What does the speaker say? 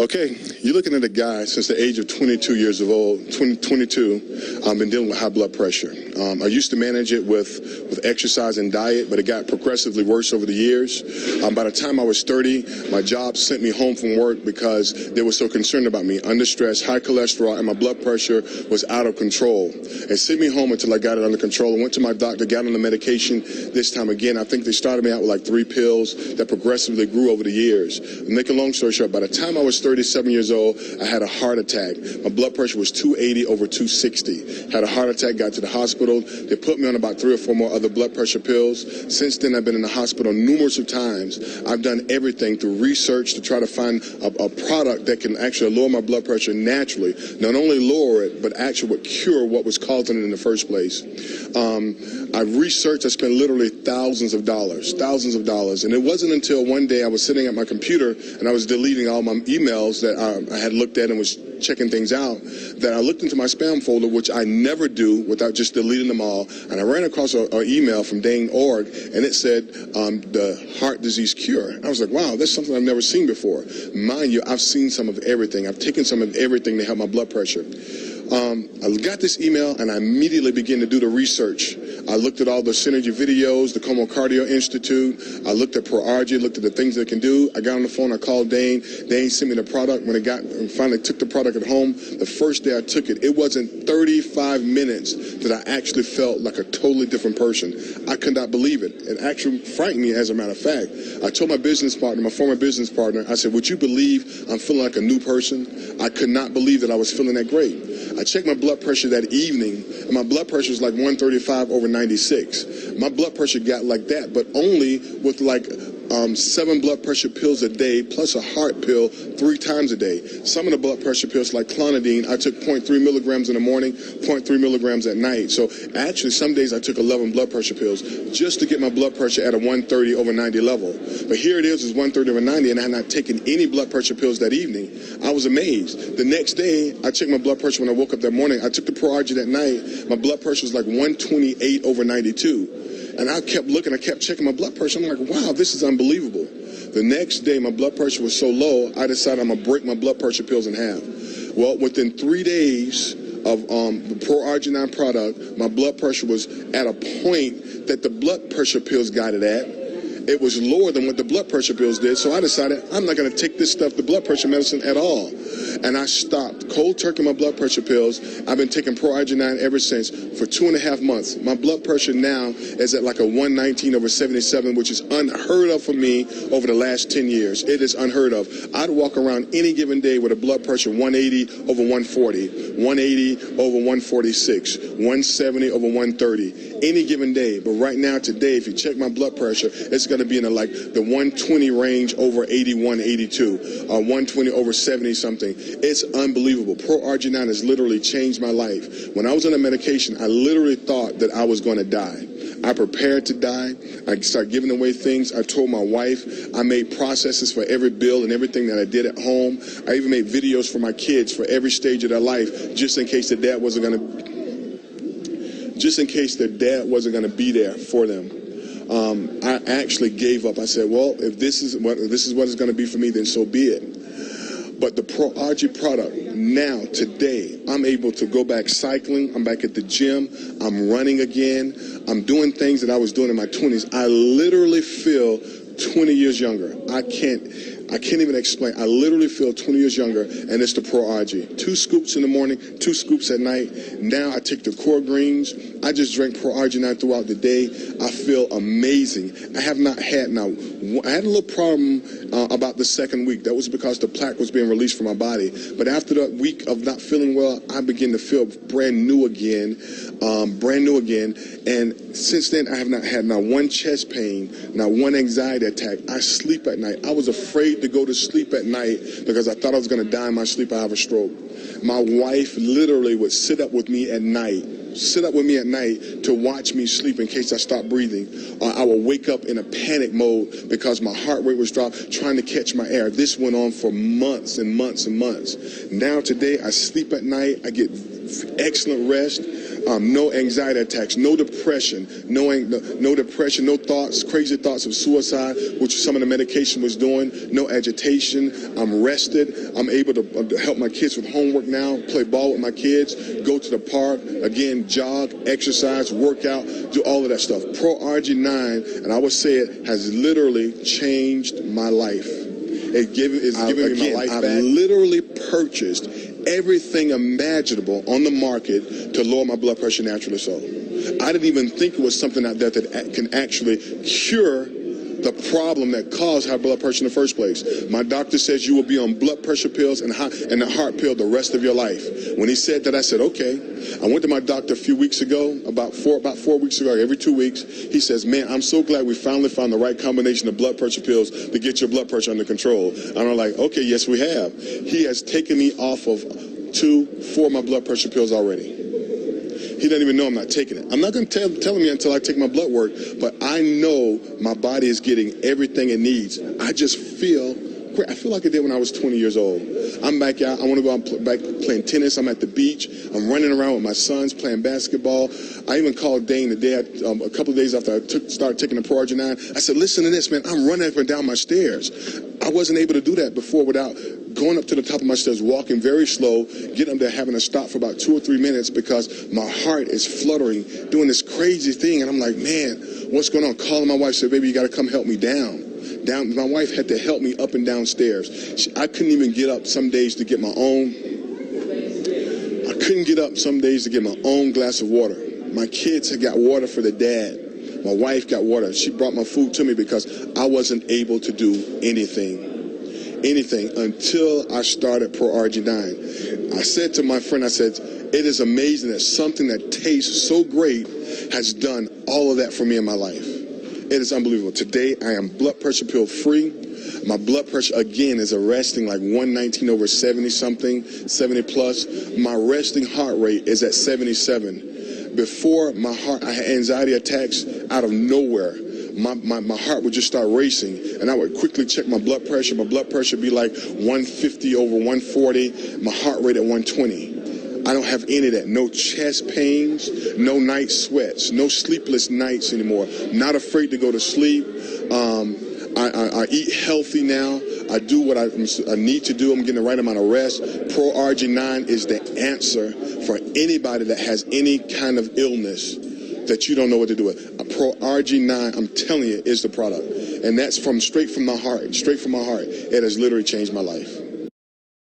Okay, you're looking at a guy since the age of 22 years old, 22, been dealing with high blood pressure. I used to manage it with exercise and diet, but it got progressively worse over the years. By the time I was 30, my job sent me home from work because they were so concerned about me. Under stress, high cholesterol, and my blood pressure was out of control. It sent me home until I got it under control. I went to my doctor, got on the medication this time again. I think they started me out with like 3 pills that progressively grew over the years. Make a long story short, by the time I was 37 years old, I had a heart attack. My blood pressure was 280 over 260. Had a heart attack, got to the hospital. They put me on about 3 or 4 more other blood pressure pills. Since then, I've been in the hospital numerous of times. I've done everything through research to try to find a product that can actually lower my blood pressure naturally. Not only lower it, but actually would cure what was causing it in the first place. I researched, I spent literally thousands of dollars. And it wasn't until one day I was sitting at my computer and I was deleting all my emails that I had looked at and was checking things out, that I looked into my spam folder, which I never do without just deleting them all, and I ran across an email from Org, and it said the heart disease cure. I was like, wow, that's something I've never seen before. Mind you, I've seen some of everything. I've taken some of everything to help my blood pressure. I got this email and I immediately began to do the research. I looked at all the Synergy videos, the Como Cardio Institute. I looked at ProArgi, looked at the things they can do. I got on the phone, I called Dane. Dane sent me the product. When finally took the product at home, the first day I took it, it wasn't 35 minutes that I actually felt like a totally different person. I could not believe it. It actually frightened me, as a matter of fact. I told my business partner, my former business partner, I said, would you believe I'm feeling like a new person? I could not believe that I was feeling that great. I checked my blood pressure that evening, and my blood pressure was like 135 over 96. My blood pressure got like that, but only with like 7 blood pressure pills a day, plus a heart pill 3 times a day. Some of the blood pressure pills, like clonidine, I took 0.3 milligrams in the morning, 0.3 milligrams at night. So actually, some days I took 11 blood pressure pills just to get my blood pressure at a 130 over 90 level. But here it is 130 over 90, and I had not taken any blood pressure pills that evening. I was amazed. The next day, I checked my blood pressure when I woke up that morning. I took the ProArgi that night. My blood pressure was like 128 over 92. And I kept looking, I kept checking my blood pressure. I'm like, wow, this is unbelievable. The next day, my blood pressure was so low, I decided I'm going to break my blood pressure pills in half. Well, within 3 days of the ProArgi 9 product, my blood pressure was at a point that the blood pressure pills got it at. It was lower than what the blood pressure pills did, so I decided I'm not going to take this stuff, the blood pressure medicine, at all. And I stopped cold turkey my blood pressure pills. I've been taking ProArgi 9 ever since for 2.5 months. My blood pressure now is at like a 119 over 77, which is unheard of for me over the last 10 years. It is unheard of. I'd walk around any given day with a blood pressure 180 over 140, 180 over 146, 170 over 130, any given day. But right now, today, if you check my blood pressure, it's going to be in the 120 range over 81, 82, 120 over 70 something. It's unbelievable. ProArgi 9 has literally changed my life. When I was on the medication, I literally thought that I was going to die. I prepared to die. I started giving away things. I told my wife. I made processes for every bill and everything that I did at home. I even made videos for my kids for every stage of their life, just in case their dad wasn't going to be there for them. I actually gave up. I said, well, if this is what it's going to be for me, then so be it. But the ProArgi product, now, today, I'm able to go back cycling. I'm back at the gym. I'm running again. I'm doing things that I was doing in my 20s. I literally feel 20 years younger. I can't even explain. I literally feel 20 years younger, and it's the ProArgi. 2 scoops in the morning, 2 scoops at night. Now I take the core greens. I just drink ProArgi 9 throughout the day. I feel amazing. I have not had I had a little problem about the second week. That was because the plaque was being released from my body. But after the week of not feeling well, I began to feel brand new again. And since then, I have not had not one chest pain, not one anxiety attack. I sleep at night. I was afraid to go to sleep at night because I thought I was going to die in my sleep. I have a stroke. My wife literally would sit up with me at night to watch me sleep in case I stopped breathing. I would wake up in a panic mode because my heart rate was dropped, trying to catch my air. This went on for months and months and months. Now today, I sleep at night. I get excellent rest. no anxiety attacks, no depression, no depression, no thoughts, crazy thoughts of suicide, which some of the medication was doing, no agitation. I'm rested. I'm able to help my kids with homework now, play ball with my kids, go to the park, again, jog, exercise, work out, do all of that stuff. ProArgi 9, and I would say it has literally changed my life. It's giving me my life back. I've literally purchased everything imaginable on the market to lower my blood pressure naturally so. I didn't even think it was something out there that can actually cure the problem that caused high blood pressure in the first place. My doctor says you will be on blood pressure pills and the heart pill the rest of your life. When he said that, I said, okay. I went to my doctor a few weeks ago, about 4 weeks ago, every 2 weeks. He says, man, I'm so glad we finally found the right combination of blood pressure pills to get your blood pressure under control. And I'm like, okay, yes, we have. He has taken me off of 4 of my blood pressure pills already. He doesn't even know I'm not taking it. I'm not going to tell him until I take my blood work, but I know my body is getting everything it needs. I just feel great. I feel like I did when I was 20 years old. I'm back out. I want to go out back playing tennis. I'm at the beach. I'm running around with my sons playing basketball. I even called Dane the day, a couple of days after I started taking the ProArgi 9. I said, listen to this, man. I'm running up and down my stairs. I wasn't able to do that before without going up to the top of my stairs, walking very slow, getting up there, having to stop for about 2 or 3 minutes because my heart is fluttering, doing this crazy thing. And I'm like, man, what's going on? Calling my wife, said, baby, you got to come help me down. My wife had to help me up and down stairs. I couldn't even get up some days to get my own. I couldn't get up some days to get my own glass of water. My kids had got water for the dad. My wife got water. She brought my food to me because I wasn't able to do anything until I started ProArgi 9. I said to my friend, I said, it is amazing that something that tastes so great has done all of that for me in my life. It is unbelievable. Today, I am blood pressure pill free. My blood pressure, again, is arresting like 119/70-something, 70 plus. My resting heart rate is at 77. Before my heart, I had anxiety attacks out of nowhere. My heart would just start racing, and I would quickly check my blood pressure. My blood pressure would be like 150/140, my heart rate at 120. I don't have any of that. No chest pains, no night sweats, no sleepless nights anymore. Not afraid to go to sleep. I eat healthy now. I do what I need to do. I'm getting the right amount of rest. ProArgi 9 is the answer for anybody that has any kind of illness that you don't know what to do with. ProArgi 9, I'm telling you, is the product. And that's straight from my heart. Straight from my heart. It has literally changed my life.